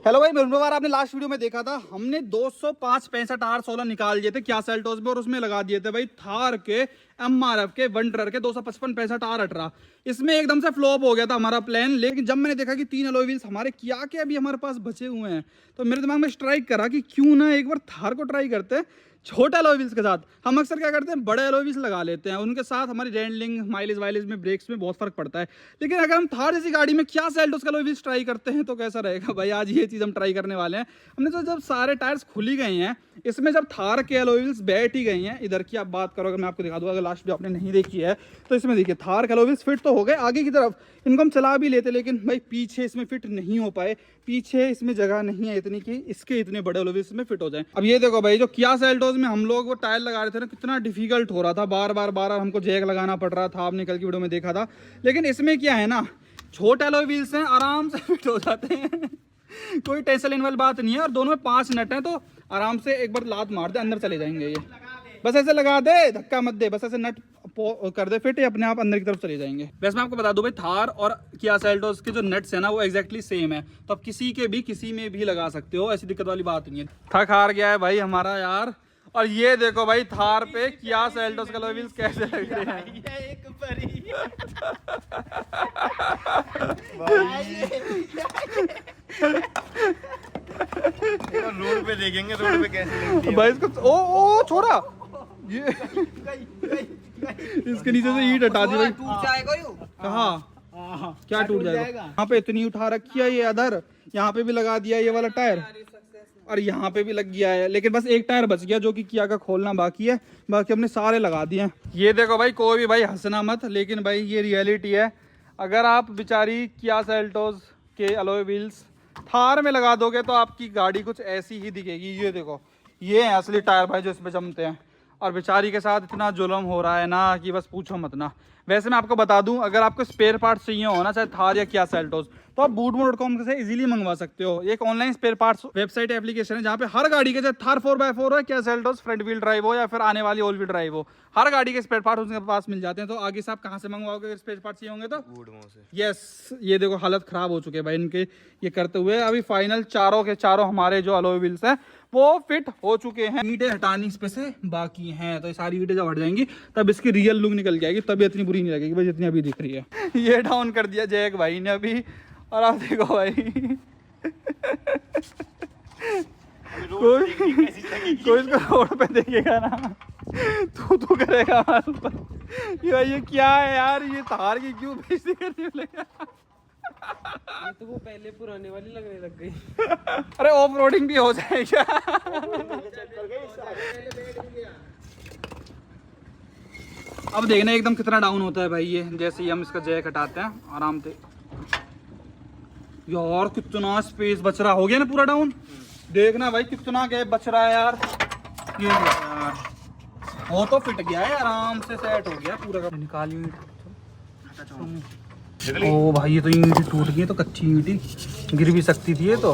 Hello भाई, बार आपने last video में देखा था, हमने 205 65 टायर 16 निकाल दिए थे क्या सेल्टोस में, और उसमें लगा दिए थे भाई थार के MRF के वंडरर के 255 65 टायर 18। इसमें एकदम से फ्लॉप हो गया था हमारा प्लान। लेकिन जब मैंने देखा कि 3 अलॉय व्हील्स हमारे क्या क्या अभी हमारे पास बचे हुए हैं, तो मेरे दिमाग में स्ट्राइक करा कि क्यों ना एक बार थार को ट्राई करते हैं छोटे अलॉय व्हील्स के साथ। हम अक्सर क्या करते हैं, बड़े अलॉय व्हील्स लगा लेते हैं, उनके साथ हमारी हैंडलिंग माइलेज वाइलेज में ब्रेक्स में बहुत फर्क पड़ता है। लेकिन अगर हम थार जैसी गाड़ी में क्या सेल्टोस का अलॉय व्हील्स ट्राई करते हैं तो कैसा रहेगा भाई। आज ये चीज़ हम ट्राई करने वाले हैं। हमने तो जब सारे टायर्स खुल ही गए हैं, इसमें जब थार के अलॉय व्हील्स बैठ ही गई हैं, इधर की आप बात करो, अगर मैं आपको दिखा दूँ, अगर लास्ट वीडियो आपने नहीं देखी है तो इसमें देखिए थार के अलॉय व्हील्स फिट तो हो गए आगे की तरफ, इनको हम चला भी लेते, लेकिन भाई पीछे इसमें फिट नहीं हो पाए। पीछे इसमें जगह नहीं है इतनी कि इसके इतने बड़े अलॉय व्हील्स में फिट हो जाए। अब ये देखो भाई, जो किया सेल्टोस में हम लोग वो टायर लगा रहे थे ना, कितना डिफिकल्ट हो रहा था, बार बार हमको जैक लगाना पड़ रहा था, आपने कल की वीडियो में देखा था। लेकिन इसमें क्या है ना, छोटे अलॉय व्हील्स हैं, आराम से फिट हो जाते हैं कोई टेंशन लेने वाली बात नहीं है। और दोनों में 5 नट हैं, तो आराम से एक बार लात मार दे अंदर चले जाएंगे। ये बस ऐसे लगा दे, धक्का मत दे, बस ऐसे नट कर दे फिट, अपने आप अंदर की तरफ चले जाएंगे। वैसे मैं आपको बता दूं भाई, थार और किया सेल्टोस के जो नट्स है ना वो एक्जैक्टली सेम है, तो आप किसी में भी लगा सकते हो, ऐसी दिक्कत वाली बात नहीं है। थक हार गया है भाई हमारा यार। और ये देखो भाई, थार पे किया सेल्टोस के अलॉय व्हील्स कैसे लग रहे हैं। एक परी रोड पे देखेंगे, रोड पे कैसे लगती है भाई इसको। ओ छोरा, ये इसके नीचे से ईंट हटा दी भाई। टूट जाएगा यू। कहाँ क्या टूट जाएगा? यहाँ पे इतनी उठा रखी है, ये अदर यहाँ पे भी लगा दिया ये वाला टायर, और यहाँ पे भी लग गया है। लेकिन बस एक टायर बच गया जो कि किया का खोलना बाकी है, बाकी हमने सारे लगा दिए हैं। ये देखो भाई, कोई भी भाई हंसना मत, लेकिन भाई ये रियलिटी है। अगर आप बेचारी किया सेल्टोस के अलॉय व्हील्स थार में लगा दोगे तो आपकी गाड़ी कुछ ऐसी ही दिखेगी। ये देखो, ये है असली टायर भाई जो इसमें जमते हैं, और बेचारी के साथ इतना जुल्म हो रहा है ना कि बस पूछो मत ना। वैसे मैं आपको बता दूं, अगर आपको स्पेयर पार्ट्स चाहिए हो ना, चाहे थार या किया सेल्टोस, तो आप bootmo.com से इजीली मंगवा सकते हो। एक online spare parts website application है जहाँ पे हर गाड़ी के, चाहे थार 4x4 हो, क्या सेल्टोस फ्रंट व्हील ड्राइव हो या फिर आने वाली ऑल व्हील ड्राइव हो, हर गाड़ी के स्पेयर पार्ट्स उनके पास मिल जाते हैं। तो आगे से आप कहाँ से मंगवाओगे अगर स्पेयर पार्ट्स चाहिए होंगे तो? बूढ़ों से। यस, ये देखो हालत खराब हो चुके हैं भाई इनके ये करते हुए। अभी फाइनल चारों के चारों हमारे जो अलॉय व्हील्स हैं वो फिट हो चुके हैं। ईंटें हटानी इस पे से बाकी हैं, तो ये सारी ईंटें जब हट जाएंगी तब इसकी रियल लुक निकल जाएगी, तब इतनी बुरी नहीं लगेगी भाई जितनी अभी दिख रही है। ये डाउन कर दिया जैक भाई ने अभी, और आप देखो भाई कोई इसको रोड पे देखेगा ना तू करेगा कि भाई ये क्या है यार, ये थार की क्यों बेइज्जती करने लगा। ये तो वो पहले पुराने वाली लगने लग गई। अरे ऑफ रोडिंग भी हो जाएगा। अब देखना एकदम कितना डाउन होता है भाई ये, जैसे ही हम इसका जैक हटाते हैं आराम से। यार कितना स्पेस बच रहा, हो गया ना पूरा डाउन। देखना भाई कितना गैप बच रहा है यार। ये यार वो तो फिट गया है, आराम से सेट हो गया पूरा का। निकाली ओ भाई, ये तो ईंट टूट गई, तो कच्ची ईंट गिर भी सकती थी ये तो।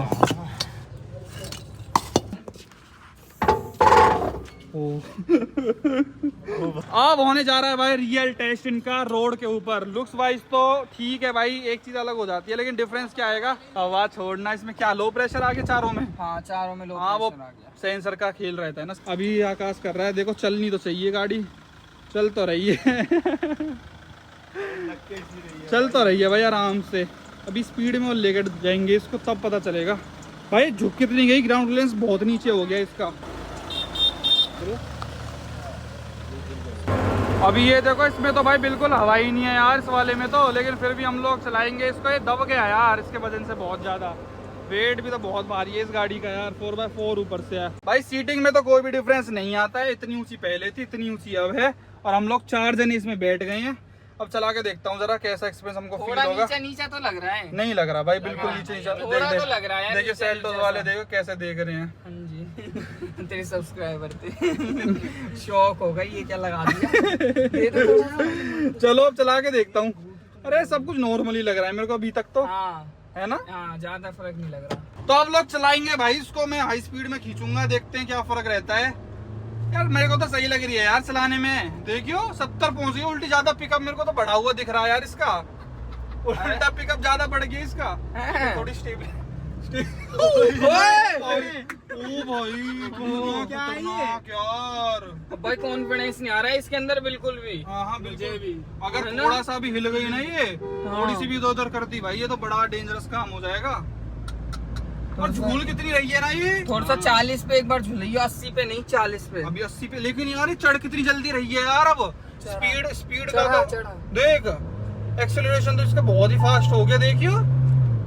अब होने जा रहा है भाई रियल टेस्ट इनका रोड के ऊपर। लुक्स वाइज तो ठीक है भाई, एक चीज अलग हो जाती है, लेकिन डिफरेंस क्या आएगा, हवा छोड़ना। इसमें क्या लो प्रेशर आ गया चारों में? हाँ, चारों में लो हाँ, वो प्रेशर आ गया। सेंसर का खेल रहता है ना। अभी आकाश कर रहा है, देखो चलनी तो चाहिए गाड़ी, चल तो रही है चल तो रही है भाई आराम से। अभी स्पीड में वो लेकर जाएंगे इसको, तब पता चलेगा भाई झुक कितनी गई। ग्राउंड क्लियरेंस बहुत नीचे हो गया इसका। अभी ये देखो, इसमें तो भाई बिल्कुल हवा ही नहीं है यार इस वाले में तो, लेकिन फिर भी हम लोग चलाएंगे इसको। ये दब गया यार इसके वजन से बहुत ज्यादा, वेट भी तो बहुत भारी है इस गाड़ी का यार, 4x4 ऊपर से है भाई। सीटिंग में तो कोई भी डिफरेंस नहीं आता है, इतनी ऊंची पहले थी इतनी ऊंची अब है, और हम लोग 4 जने इसमें बैठ गए हैं। अब चला के देखता हूँ जरा कैसा एक्सपीरियंस हमको फील होगा। नीचे तो लग रहा है, नहीं लग रहा भाई, बिल्कुल नीचे नीचे तो लग रहा है। देखिए सेल्टोस वाले देखो कैसे देख रहे हैं। हाँ जी तेरे सब्सक्राइबर थे शौक होगा ये क्या लगा दिया। दे दो थोड़ा। चलो अब चला के देखता हूँ। अरे सब कुछ नॉर्मली लग रहा है मेरे को अभी तक तो, हाँ है ना? हाँ, ज्यादा फर्क नहीं लग रहा। तो अब लोग चलाएंगे भाई इसको, मैं हाई स्पीड में खींचूंगा, देखते हैं क्या फर्क रहता है। यार मेरे को तो सही लग रही है यार चलाने में। देखियो 70 पहुंच गई, उल्टी ज्यादा पिकअप मेरे को तो बढ़ा हुआ दिख रहा है यार इसका। उल्टा पिकअप ज्यादा बढ़ गया इसका। थोड़ी ओ भाई क्या है ये यार। भाई कॉन्फिडेंस नहीं आ रहा है इसके अंदर बिल्कुल भी। हाँ बिल्कुल भी। अगर है ना? थोड़ा सा भी हिल गई ना ये, थोड़ी सी भी इधर उधर करती भाई, ये तो बड़ा डेंजरस काम हो जाएगा। और झूल कितनी रही है ना ये, थोड़ा सा 40 पे एक बार झूलिए, 80 पे नहीं 40 पे। अभी 80 पे। लेकिन यार ये चढ़ कितनी जल्दी रही है यार। अब स्पीड का चढ़ा, तो चढ़ा। देख, एक्सेलरेशन तो इसका बहुत ही फास्ट हो गया। देखियो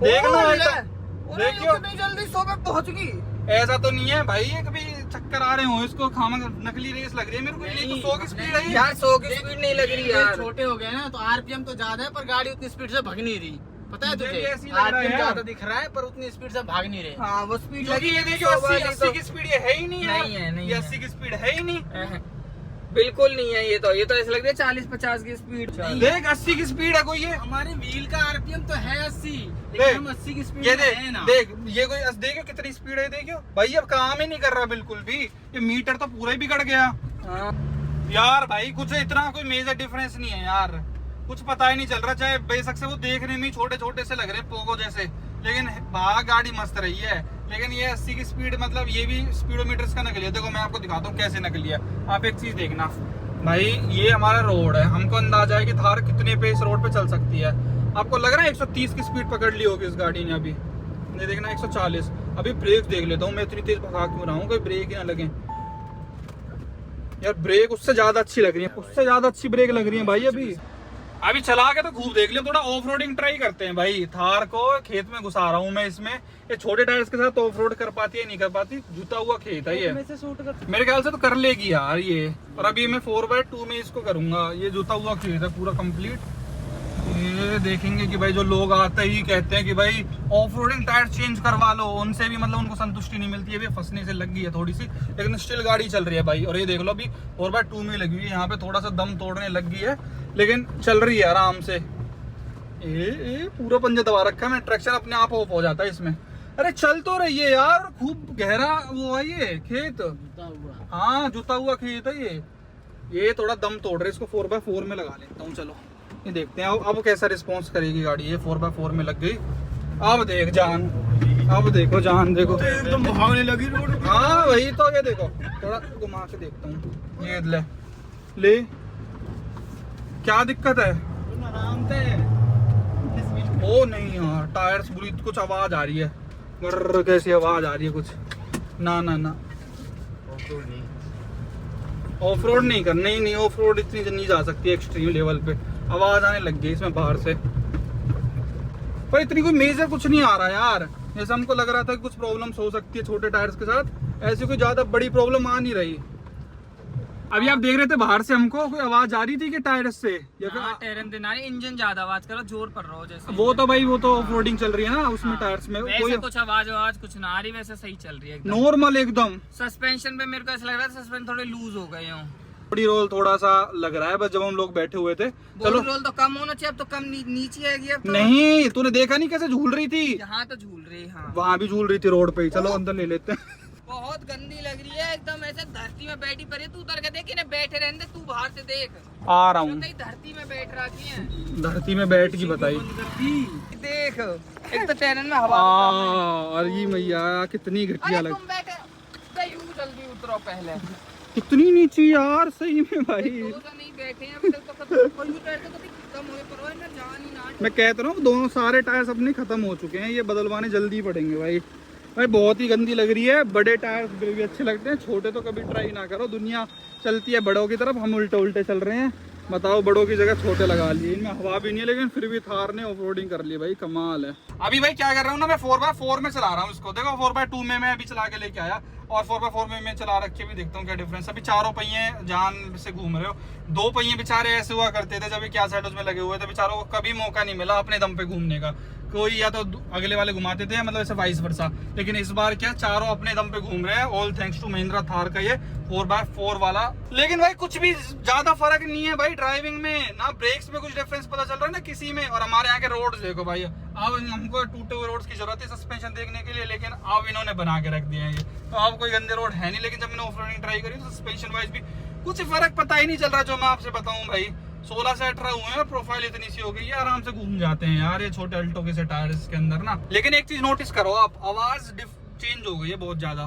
देख लो देखियो, कितनी जल्दी 100 पे पहुंच गई। ऐसा तो नहीं है भाई ये कभी चक्कर आ रहे हो इसको, खामा नकली रेस लग रही है मेरे को। ये तो 100 की स्पीड है यार 100 की स्पीड नहीं लग रही यार। छोटे हो गए ना तो आरपीएम तो ज्यादा है पर गाड़ी उतनी स्पीड से भाग नहीं रही, पता है मुझे तुझे? भी ऐसी लग रहा है आरपीएम यार। ज्यादा दिख रहा है पर उतनी स्पीड से भाग नहीं रहे। हाँ वो स्पीड क्योंकि लगी ये देखियो 80 की स्पीड ये है ही नहीं यार। नहीं है, नहीं ये है। 80 की स्पीड है ही नहीं। बिल्कुल नहीं है ये तो ऐसा लग रहा है 40-50 की स्पीड। देख 80 की स्पीड है कोई ये। हमारे व्हील का आरपीएम तो है 80, देख, लेकिन हम 80 की स्पीड ये में देख है ना। देख ये कोई देखियो कितनी स्पीड है। देखियो भाई अब काम ही नहीं कर रहा बिल्कुल भी, ये मीटर तो पूरा ही बिगड़ गया हाँ। यार। भाई कुछ इतना कोई मेजर डिफरेंस नहीं है यार, कुछ पता ही नहीं चल रहा। चाहे बेशक से वो देखने में छोटे छोटे से लग रहे हैं पोगो जैसे, लेकिन भाग गाड़ी मस्त रही है। लेकिन ये 80 की स्पीड मतलब ये भी स्पीडोमीटर का नकली है। देखो मैं आपको दिखाता हूँ कैसे नकली है। आप एक चीज देखना भाई, ये हमारा रोड है, हमको अंदाजा है कि थार कितने पे इस रोड पे चल सकती है। आपको लग रहा है 130 की स्पीड पकड़ ली होगी इस गाड़ी ने अभी। ये देखना 140। अभी ब्रेक देख लेता हूँ मैं, इतनी तेज भगा क्यों रहा हूँ, कोई ब्रेक ही ना लगे यार। ब्रेक उससे ज्यादा अच्छी लग रही है, उससे ज्यादा अच्छी ब्रेक लग रही है भाई। अभी चला के तो खूब देख लिया, थोड़ा ऑफ रोडिंग ट्राई करते हैं भाई। थार को खेत में घुसा रहा हूँ मैं इसमें। ये छोटे टायर्स के साथ ऑफ रोड कर पाती है नहीं कर पाती, जुता हुआ खेत है ये। मेरे ख्याल से तो कर लेगी यार ये। और अभी मैं 4x2 में इसको करूंगा। ये जुता हुआ खेत है पूरा कंप्लीट। ये देखेंगे कि भाई जो लोग आते ही कहते हैं कि भाई ऑफ रोडिंग टायर चेंज करवा लो, उनसे भी मतलब उनको संतुष्टि नहीं मिलती है। भी फंसने से लग गई है थोड़ी सी, लेकिन स्टिल गाड़ी चल रही है भाई। और ये देख लो अभी 4x2 में लगी हुई है, यहाँ पे थोड़ा सा दम तोड़ने लग गई है, लेकिन चल रही है आराम से। ये पूरा पंजा दबा रखा है मैं, ट्रैक्शन अपने आप ऑफ हो जाता है इसमें। अरे चल तो रही है यार, खूब गहरा वो है ये खेत। हाँ जुता हुआ खेत है ये थोड़ा दम तोड़ रहे। इसको 4x4 में लगा लेता हूँ। चलो ये देखते हैं अब कैसा रिस्पॉन्स करेगी गाड़ी। ये 4x4 में लग गई। अब देख जान, अब देखो जान, देखो एकदम भागने लगी रोड। हाँ वही तो। ये देखो थोड़ा घुमा के देखता हूँ। ये ले क्या दिक्कत है? आराम से ओ नहीं यार, टायर्स बुरी, कुछ आवाज आ रही है, गर्र कैसी आवाज आ रही है कुछ। ना ना ना ऑफ रोड नहीं करना ही नहीं, ऑफ रोड इतनी नहीं जा सकती एक्सट्रीम लेवल पे। आवाज आने लग गई इसमें बाहर से, पर इतनी कोई मेजर कुछ नहीं आ रहा यार। जैसे हमको लग रहा था कि कुछ प्रॉब्लम्स हो सकती है छोटे टायर्स के साथ, ऐसी कोई ज्यादा बड़ी प्रॉब्लम आ नहीं रही। अभी आप देख रहे थे बाहर से हमको कोई आवाज आ रही थी कि टायर्स से, या फिर इंजन ज्यादा आवाज करो, जोर पड़ रहा हो जैसे। वो तो भाई वो तो ऑफ रोडिंग चल रही है ना उसमें। टायर्स में वैसे कुछ आवाज कुछ ना आ रही, वैसे सही चल रही है एकदम नॉर्मल एकदम। सस्पेंशन पे मेरे को ऐसा लग रहा है सस्पेंशन थोड़े लूज हो गए हों। बॉडी रोल थोड़ा सा लग रहा है बस, जब हम लोग बैठे हुए थे। चलो रोल तो कम होना चाहिए, अब तो कम नीचे आएगी अब तो। नहीं तूने देखा नहीं कैसे झूल रही थी? यहाँ तो झूल रही है। हाँ वहां भी झूल रही थी रोड पे ही। चलो अंदर ले लेते हैं। बहुत गंदी लग रही है एकदम, ऐसे धरती में बैठी पड़ी है। तू उतर के देख, इन्हें बैठे रहने दे, तू बाहर से देख। आ रहा हूँ, कहीं धरती में बैठ रखी है। धरती में बैठ की बताई देख एक तो टैरन में हवा। अरे मैया कितनी घटिया लग, तुम बैठे जल्दी उतरो पहले। कितनी नीचे यार सही में भाई। नहीं बैठे हैं अभी तक तो कोई भी टायर तो कभी खत्म हुए पर ना जान ही ना। मैं कहता रहा हूँ दोनों सारे टायर्स अपने खत्म हो चुके हैं, ये बदलवाने जल्दी पड़ेंगे भाई। भाई बहुत ही गंदी लग रही है। बड़े टायर्स भी अच्छे लगते हैं, छोटे तो कभी ट्राई ना करो। दुनिया चलती है बड़ों की तरफ, हम उल्टे उल्टे चल रहे हैं। बताओ बड़ों की जगह छोटे लगा लिए। इनमें हवा भी नहीं है, लेकिन फिर भी थार ने ऑफ रोडिंग कर ली भाई, कमाल है। अभी भाई क्या कर रहा हूँ ना, मैं 4x4 में चला रहा हूँ इसको। देखो 4x2 में मैं अभी चला के लेके आया, और 4x4 में मैं चला रखे भी देखता हूँ क्या डिफरेंस। अभी चारों पहिए जान से घूम रहे हो, दो पहिए बेचारे ऐसे हुआ करते थे जब क्या साइड में लगे हुए थे, बेचारों को कभी मौका नहीं मिला अपने दम पे घूमने का। कोई या तो अगले वाले घुमाते थे, मतलब ऐसे वाइस वर्सा। लेकिन इस बार क्या चारों अपने दम पे घूम रहे हैं, all thanks to Mahindra Thar का ये 4x4 वाला। लेकिन भाई कुछ भी ज्यादा फर्क नहीं है भाई ड्राइविंग में, ना ब्रेक्स में कुछ डिफरेंस पता चल रहा है ना किसी में। और हमारे यहाँ के रोड्स देखो भाई, अब हमको टूटे हुए रोड्स की जरूरत है सस्पेंशन देखने के लिए, लेकिन अब इन्होंने बना के रख दिए हैं ये। तो अब कोई गंदे रोड है नहीं, लेकिन जब मैंने ऑफ रोडिंग ट्राई करी तो सस्पेंशन वाइज भी कुछ फर्क पता ही नहीं चल रहा, जो मैं आपसे बताऊं भाई। 16 से 18 हुए हैं और प्रोफाइल इतनी सी हो गई है, आराम से घूम जाते हैं यार ये छोटे अल्टो के से टायर्स के अंदर ना। लेकिन एक चीज नोटिस करो आप, आवाज चेंज हो गई है बहुत ज्यादा।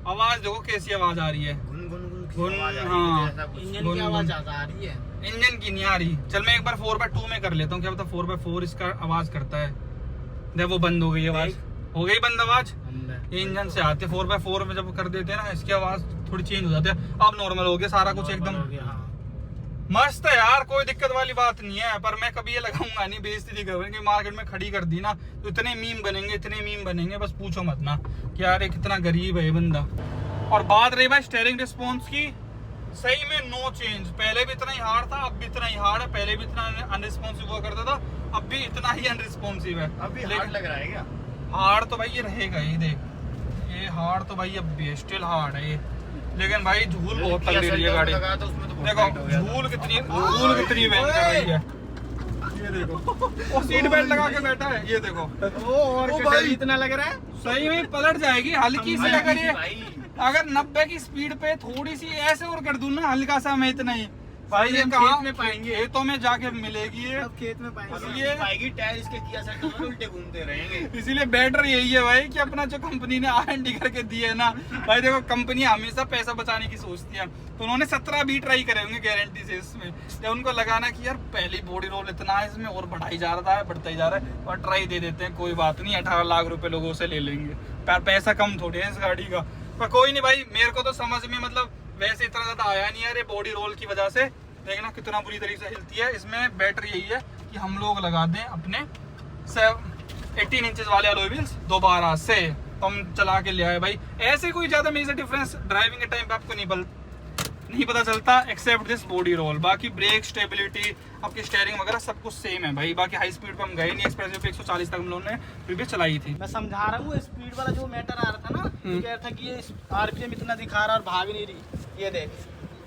आवाज देखो कैसी आवाज आ रही है, गुन गुन गुन की गुन, आवाज आ रही हाँ। है, जैसा कुछ। इंजन की आवाज ज्यादा आ रही है। इंजन की नहीं आ रही। चल मैं एक बार 4x2 में कर लेता हूँ, क्या पता 4x4 इसका आवाज करता है। देख वो बंद हो गई आवाज, हो गई बंद आवाज। ये इंजन से आते 4x4 में जब कर देते हैं ना, इसकी आवाज थोड़ी चेंज हो जाती है। अब नॉर्मल हो गया सारा कुछ एकदम मस्त है यार, कोई दिक्कत वाली बात नहीं है। पर मैं कभी ये लगाऊंगा नहीं, बेइज्जती नहीं करूंगा, कि मार्केट में खड़ी कर दी ना तो इतने मीम बनेंगे, इतने मीम बनेंगे, बस पूछो मत ना कि यार ये कितना गरीब है ये बंदा। और बात रही भाई स्टीयरिंग रिस्पॉन्स की, सही में नो चेंज। पहले भी इतना ही हार्ड था, अब भी इतना ही हार्ड है। पहले भी इतना अनरिस्पॉन्सिव हुआ करता था, अब भी इतना ही अनरिस्पॉन्सिव है। अभी हार्ड लग रहा है क्या? हार्ड तो भाई ये रहेगा ही, देख ये हार्ड तो भाई अब भी स्टिल हार्ड है ये। लेकिन भाई झूल बहुत तगड़ी रही है गाड़ी। लगा तो उसमें तो बहुत देखो टाइट हो गया था। झूल कितनी बैंग कर रही है, ये देखो। वो सीट बेल्ट लगा के बैठा है, ये देखो। और भाई इतना लग रहा है। सही में पलट जाएगी, हल्की सी अगर ये भाई अगर 90 की स्पीड पे थोड़ी सी ऐसे और कर दूं ना, हल्का सा, मैं इतना ही भाई ये हम कहाँ खेत में पाएंगे। खेतों में जाके मिलेगी ये। अब खेत में पाएंगे। इसलिए पाएगी, टायर इसके किया सेट में उल्टे घूमते रहेंगे। इसीलिए बेटर यही है भाई कि अपना जो कंपनी ने R&D करके दिए है ना भाई, देखो कंपनी हमेशा पैसा बचाने की सोचती है, तो उन्होंने 17 भी ट्राई करे होंगे गारंटी से इसमें। जब उनको लगाना कि यार पहली बॉडी रोल इतना है इसमें और बढ़ाई जा रहा है, बढ़ता ही जा रहा है, और ट्राई दे देते हैं, कोई बात नहीं, 18 लाख रुपए लोगों से ले लेंगे, पर पैसा कम थोड़ी है इस गाड़ी का। पर कोई नहीं भाई, मेरे को तो समझ में मतलब वैसे इतना ज्यादा आया नहीं यार ये बॉडी रोल की वजह से। देखना कितना बुरी तरीके से हिलती है। इसमें बेटर यही है कि हम लोग लगा दें अपने 18 इंचेस वाले अलॉय व्हील्स दोबारा से, तो हम चला के ले आए भाई। ऐसे कोई ज्यादा मेजर डिफरेंस ड्राइविंग के टाइम पे आपको नहीं पता चलता एक्सेप्ट दिस बॉडी रोल। बाकी ब्रेक स्टेबिलिटी, आपकी स्टीयरिंग वगैरह सब कुछ सेम है भाई। बाकी हाई स्पीड पे हम गए नहीं, एक्सप्रेस पे 140 तक हम लोगों ने फिर भी चलाई थी। मैं समझा रहा हूँ, स्पीड वाला जो मैटर आ रहा था ना, तो कह रहा था कि ये आरपीएम इतना दिखा रहा और भाग नहीं रही। ये देख,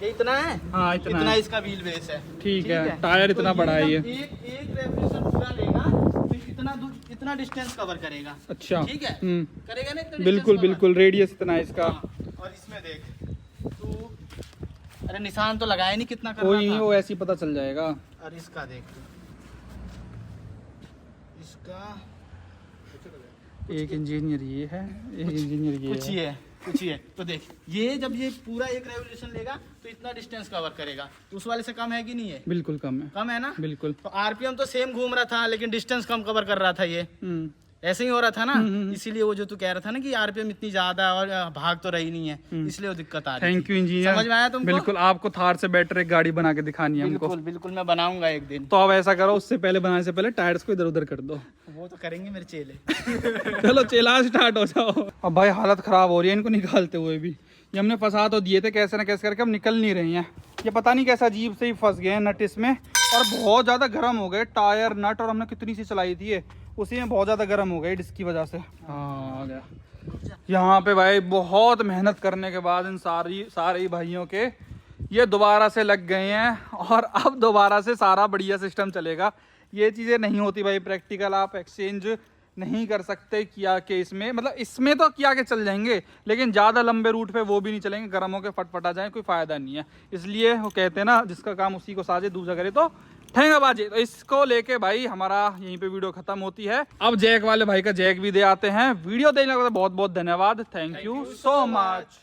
ये इतना है, हाँ इतना इसका व्हील बेस है। ठीक है, टायर इतना बड़ा है ये। एक रेवोल्यूशन पूरा लेगा तो इतना डिस्टेंस कवर करेगा। अच्छा, ठीक है, करेगा ना इतना बिल्कुल distance cover? बिल्कुल, रेडियस इतना है इसका। हाँ, और इसमें देख तू, अरे निशान तो लगाया नहीं कितना कर कोई रहा नहीं, था। वो ऐसे ही पता चल जाएगा। और इसका देख तू, इसका एक इंजीनियर ये है, एक इंजीनियर ये कुछ ही है, कुछ ही है। तो देख, ये जब ये पूरा एक रेवोल्यूशन लेगा तो इतना डिस्टेंस कवर करेगा, तो उस वाले से कम है कि नहीं है? बिल्कुल कम है, कम है ना। बिल्कुल। तो आरपीएम तो सेम घूम रहा था, लेकिन डिस्टेंस कम कवर कर रहा था ये। ऐसे ही हो रहा था ना, इसीलिए वो जो तू कह रहा था ना कि आरपीएम इतनी ज्यादा और भाग तो रही नहीं है, इसलिए वो दिक्कत आ रही थैंक यू इंजीनियर, समझ में आया तुमको? बिल्कुल। आपको थार से बेटर एक गाड़ी बना के दिखानी है हमको। बिल्कुल बिल्कुल, मैं बनाऊंगा एक दिन। तो अब ऐसा करो, उससे पहले बनाने से पहले टायर्स को इधर उधर कर दो। वो तो करेंगे मेरे चेले। चलो चला स्टार्ट हो जाओ। अब भाई हालत खराब हो रही है इनको निकालते हुए भी। ये हमने फंसा तो दिए थे कैसे ना कैसे करके, अब निकल नहीं रही हैं। ये पता नहीं कैसा अजीब से ही फंस गए हैं नट इसमें, और बहुत ज़्यादा गर्म हो गए टायर नट। और हमने कितनी सी चलाई थी ये, उसी में बहुत ज़्यादा गर्म हो गए जिसकी वजह से। हाँ आ गया। यहाँ पे भाई बहुत मेहनत करने के बाद इन सारे ही भाइयों के ये दोबारा से लग गए हैं, और अब दोबारा से सारा बढ़िया सिस्टम चलेगा। ये चीज़ें नहीं होती भाई प्रैक्टिकल, आप एक्सचेंज नहीं कर सकते किया के इसमें, मतलब इसमें तो किया के चल जाएंगे, लेकिन ज़्यादा लंबे रूट पे वो भी नहीं चलेंगे, गर्म होकर फटफटा जाए, कोई फ़ायदा नहीं है। इसलिए वो कहते हैं ना, जिसका काम उसी को साजे दूसरा करे तो ठेंगाबाजी। तो इसको लेके भाई हमारा यहीं पे वीडियो खत्म होती है। अब जैक वाले भाई का जैक भी दे आते हैं। वीडियो देखने के लिए बहुत बहुत धन्यवाद, थैंक यू सो मच।